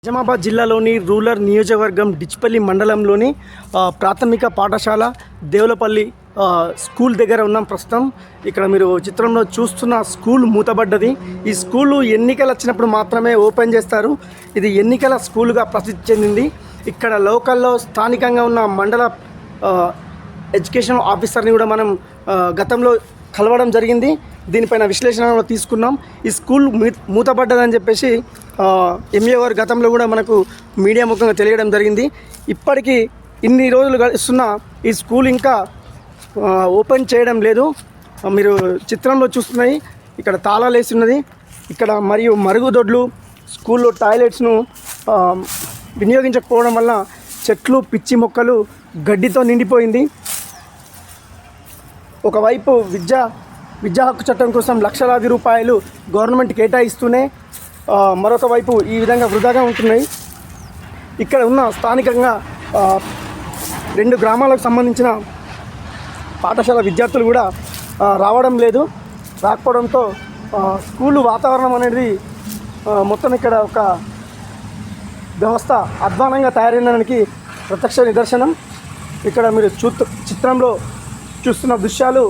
నిజామాబాద్ జిల్లాలోని రూరల్ నియోజకవర్గం డిచ్పల్లి మండలంలోని ప్రాథమిక పాఠశాల దేవులపల్లి స్కూల్ దగ్గర ఉన్నాం ప్రస్తుతం. ఇక్కడ మీరు చిత్రంలో చూస్తున్న స్కూల్ మూతబడ్డది. ఈ స్కూలు ఎన్నికలు వచ్చినప్పుడు మాత్రమే ఓపెన్ చేస్తారు. ఇది ఎన్నికల స్కూలుగా ప్రసిద్ధి చెందింది. ఇక్కడ లోకల్లో స్థానికంగా ఉన్న మండల ఎడ్యుకేషన్ ఆఫీసర్ని కూడా మనం గతంలో కలవడం జరిగింది. దీనిపైన విశ్లేషణ తీసుకున్నాం. ఈ స్కూల్ మూతబడ్డదని చెప్పేసి ఎంఏ గారు గతంలో కూడా మనకు మీడియా ముఖంగా తెలియడం జరిగింది. ఇప్పటికీ ఇన్ని రోజులు గడుస్తున్న ఈ స్కూల్ ఇంకా ఓపెన్ చేయడం లేదు. మీరు చిత్రంలో చూస్తున్నాయి, ఇక్కడ తాళాలు వేసి ఉన్నది. ఇక్కడ మరియు మరుగుదొడ్లు, స్కూల్లో టాయిలెట్స్ను వినియోగించకపోవడం వల్ల చెట్లు, పిచ్చి మొక్కలు, గడ్డితో నిండిపోయింది. ఒకవైపు విద్యా హక్కు చట్టం కోసం లక్షలాది రూపాయలు గవర్నమెంట్ కేటాయిస్తూనే మరొక వైపు ఈ విధంగా వృధాగా ఉంటున్నాయి. ఇక్కడ ఉన్న స్థానికంగా 2 గ్రామాలకు సంబంధించిన పాఠశాల విద్యార్థులు కూడా రావడం లేదు. రాకపోవడంతో స్కూలు వాతావరణం అనేది మొత్తం ఇక్కడ ఒక వ్యవస్థ అధ్వానంగా తయారైనడానికి ప్రత్యక్ష నిదర్శనం. ఇక్కడ మీరు చిత్రంలో చూస్తున్న దృశ్యాలు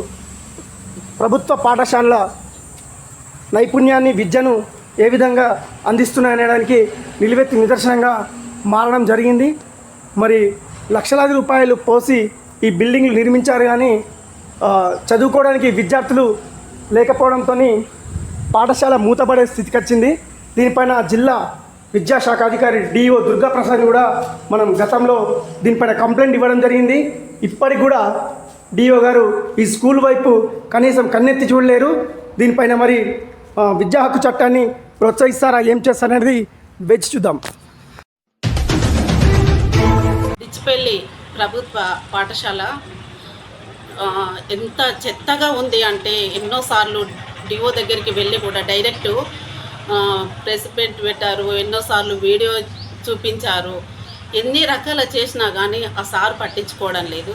ప్రభుత్వ పాఠశాలల నైపుణ్యాన్ని, విద్యను ఏ విధంగా అందిస్తున్నాయనడానికి నిలువెత్తి నిదర్శనంగా మారడం జరిగింది. మరి లక్షలాది రూపాయలు పోసి ఈ బిల్డింగ్లు నిర్మించారు, కానీ చదువుకోవడానికి విద్యార్థులు లేకపోవడంతో పాఠశాల మూతపడే స్థితికి వచ్చింది. దీనిపైన జిల్లా విద్యాశాఖ అధికారి డిఓ దుర్గాప్రసాద్ కూడా మనం గతంలో దీనిపైన కంప్లైంట్ ఇవ్వడం జరిగింది. ఇప్పటికి కూడా డిఓ గారు ఈ స్కూల్ వైపు కనీసం కన్నెత్తి చూడలేరు. దీనిపైన మరి విద్యా హక్కు చట్టాన్ని ప్రోత్సహిస్తారా, ఏం చేస్తారనేది వేచి చూద్దాం. డిచ్పల్లి ప్రభుత్వ పాఠశాల ఎంత చెత్తగా ఉంది అంటే ఎన్నోసార్లు డిఓ దగ్గరికి వెళ్ళి కూడా డైరెక్ట్ ప్రెస్ మీట్ పెట్టారు, ఎన్నోసార్లు వీడియో చూపించారు. ఎన్ని రకాల చేసినా కానీ ఆ సార్ పట్టించుకోవడం లేదు.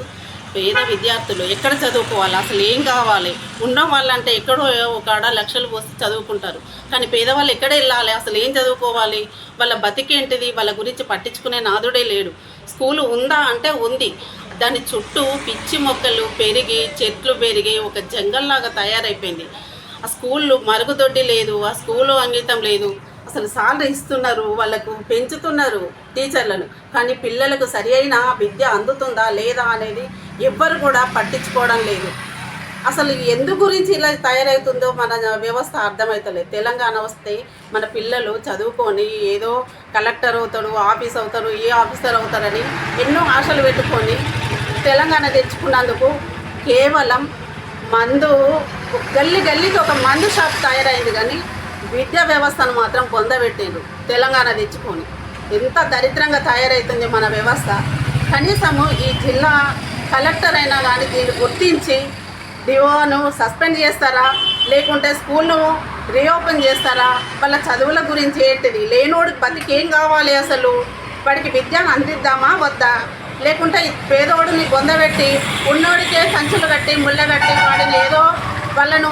పేద విద్యార్థులు ఎక్కడ చదువుకోవాలి, అసలు ఏం కావాలి? ఉన్న వాళ్ళంటే ఎక్కడో ఒక లక్షలు పోసి చదువుకుంటారు, కానీ పేదవాళ్ళు ఎక్కడ వెళ్ళాలి, అసలు ఏం చదువుకోవాలి, వాళ్ళ బతికేంటిది, వాళ్ళ గురించి పట్టించుకునే నాదుడే లేడు. స్కూలు ఉందా అంటే ఉంది, దాని చుట్టూ పిచ్చి మొక్కలు పెరిగి, చెట్లు పెరిగి ఒక జంగల్లాగా తయారైపోయింది. ఆ స్కూళ్ళు మరుగుదొడ్డి లేదు, ఆ స్కూలు అంగీతం లేదు. అసలు సాలరీ ఇస్తున్నారు, వాళ్ళకు పెంచుతున్నారు టీచర్లను, కానీ పిల్లలకు సరి అయిన విద్య అందుతుందా లేదా అనేది ఎవ్వరు కూడా పట్టించుకోవడం లేదు. అసలు ఎందు గురించి ఇలా తయారవుతుందో మన వ్యవస్థ అర్థమవుతలేదు. తెలంగాణ వస్తే మన పిల్లలు చదువుకొని ఏదో కలెక్టర్ అవుతాడు, ఆఫీస్ అవుతారు, ఏ ఆఫీసర్ అవుతారని ఎన్నో ఆశలు పెట్టుకొని తెలంగాణ తెచ్చుకున్నందుకు కేవలం మందు, గల్లీకి ఒక మందు షాప్ తయారైంది, కానీ విద్యా వ్యవస్థను మాత్రం పొందబెట్టిండ్రు తెలంగాణ తెచ్చుకొని. ఎంత దరిద్రంగా తయారవుతుంది మన వ్యవస్థ. కనీసము ఈ జిల్లా కలెక్టర్ అయినా కానీ దీన్ని గుర్తించి డిఓను సస్పెండ్ చేస్తారా, లేకుంటే స్కూల్ను రీఓపెన్ చేస్తారా? వాళ్ళ చదువుల గురించి ఏంటిది, లేనోడికి బతికేం కావాలి, అసలు వాడికి విద్యను అందిద్దామా వద్దా? లేకుంటే పేదోడిని పొందబెట్టి ఉన్నోడికే సంచులు కట్టి ముళ్ళగట్టి వాడిని ఏదో వాళ్ళను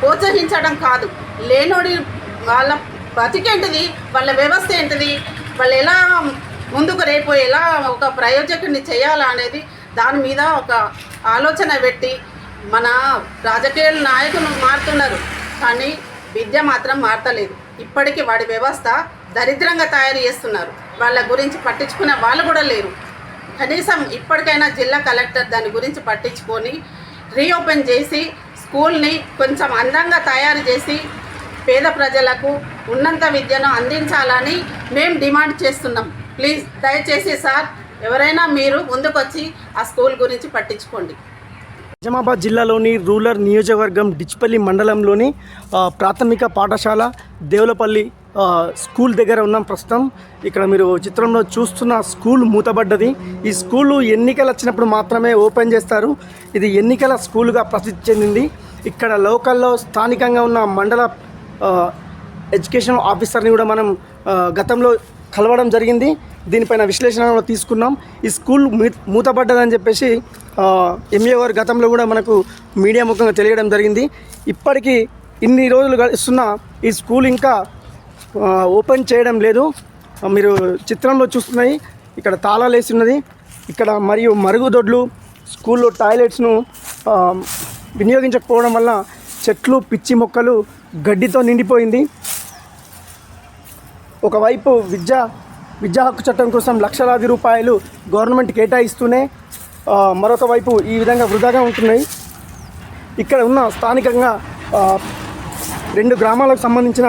ప్రోత్సహించడం కాదు. లేనోడి వాళ్ళ బతికేంటిది, వాళ్ళ వ్యవస్థ ఏంటిది, వాళ్ళు ఎలా ముందుకు రేపు ఎలా ఒక ప్రయోజకుడిని చేయాలా అనేది దాని మీద ఒక ఆలోచన పెట్టి మన రాజకీయ నాయకులు మారుతున్నారు, కానీ విద్య మాత్రం మారతలేదు. ఇప్పటికీ వాడి వ్యవస్థ దరిద్రంగా తయారు చేస్తున్నారు. వాళ్ళ గురించి పట్టించుకునే వాళ్ళు కూడా లేరు. కనీసం ఇప్పటికైనా జిల్లా కలెక్టర్ దాని గురించి పట్టించుకొని రీఓపెన్ చేసి స్కూల్ని కొంచెం అందంగా తయారు చేసి పేద ప్రజలకు ఉన్నత విద్యను అందించాలని మేము డిమాండ్ చేస్తున్నాం. ప్లీజ్ దయచేసి సార్, ఎవరైనా మీరు ముందుకొచ్చి ఆ స్కూల్ గురించి పట్టించుకోండి. నిజామాబాద్ జిల్లాలోని రూరల్ నియోజకవర్గం డిచ్పల్లి మండలంలోని ప్రాథమిక పాఠశాల దేవులపల్లి స్కూల్ దగ్గర ఉన్నాం ప్రస్తుతం. ఇక్కడ మీరు చిత్రంలో చూస్తున్న స్కూల్ మూతబడ్డది. ఈ స్కూలు ఎన్నికలు వచ్చినప్పుడు మాత్రమే ఓపెన్ చేస్తారు. ఇది ఎన్నికల స్కూలుగా ప్రసిద్ధి చెందింది. ఇక్కడ లోకల్లో స్థానికంగా ఉన్న మండల ఎడ్యుకేషన్ ఆఫీసర్ని కూడా మనం గతంలో కలవడం జరిగింది. దీనిపైన విశ్లేషణ తీసుకున్నాం. ఈ స్కూల్ మూతబడ్డదని చెప్పేసి ఎంఏ గారు గతంలో కూడా మనకు మీడియా ముఖంగా తెలియడం జరిగింది. ఇప్పటికీ ఇన్ని రోజులు గడుస్తున్న ఈ స్కూల్ ఇంకా ఓపెన్ చేయడం లేదు. మీరు చిత్రంలో చూస్తున్నాయి ఇక్కడ తాళాలు వేసి ఉన్నది. ఇక్కడ మరియు మరుగుదొడ్లు, స్కూల్లో టాయిలెట్స్ను వినియోగించకపోవడం వల్ల చెట్లు, పిచ్చి మొక్కలు, గడ్డితో నిండిపోయింది. ఒకవైపు విద్యా హక్కు చట్టం కోసం లక్షలాది రూపాయలు గవర్నమెంట్ కేటాయిస్తూనే మరొక వైపు ఈ విధంగా వృధాగా ఉంటున్నాయి. ఇక్కడ ఉన్న స్థానికంగా 2 గ్రామాలకు సంబంధించిన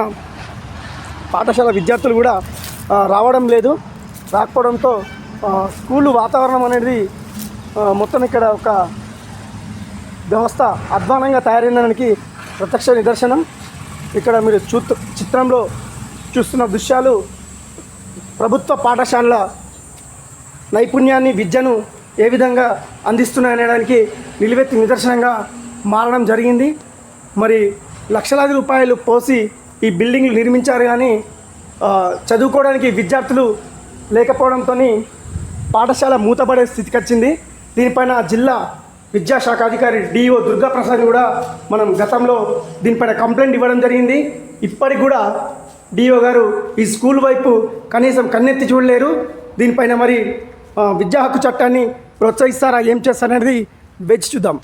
పాఠశాల విద్యార్థులు కూడా రావడం లేదు. రాకపోవడంతో స్కూలు వాతావరణం అనేది మొత్తం ఇక్కడ ఒక వ్యవస్థ అధ్వానంగా తయారైనదానికి ప్రత్యక్ష నిదర్శనం. ఇక్కడ మీరు చిత్రంలో చూస్తున్న దృశ్యాలు ప్రభుత్వ పాఠశాలల నైపుణ్యాన్ని, విద్యను ఏ విధంగా అందిస్తున్నాయనడానికి నిలువెత్తి నిదర్శనంగా మారడం జరిగింది. మరి లక్షలాది రూపాయలు పోసి ఈ బిల్డింగ్లు నిర్మించారు, కానీ చదువుకోవడానికి విద్యార్థులు లేకపోవడంతో పాఠశాల మూతపడే స్థితికి వచ్చింది. దీనిపైన జిల్లా విద్యాశాఖ అధికారి డిఓ దుర్గాప్రసాద్ కూడా మనం గతంలో దీనిపైన కంప్లైంట్ ఇవ్వడం జరిగింది. ఇప్పటికి కూడా డిఓ గారు ఈ స్కూల్ వైపు కనీసం కన్నెత్తి చూడలేరు. దీనిపైన మరి విద్యా హక్కు చట్టాన్ని ప్రోత్సహిస్తారా, ఏం చేస్తారనేది వేచి చూద్దాం.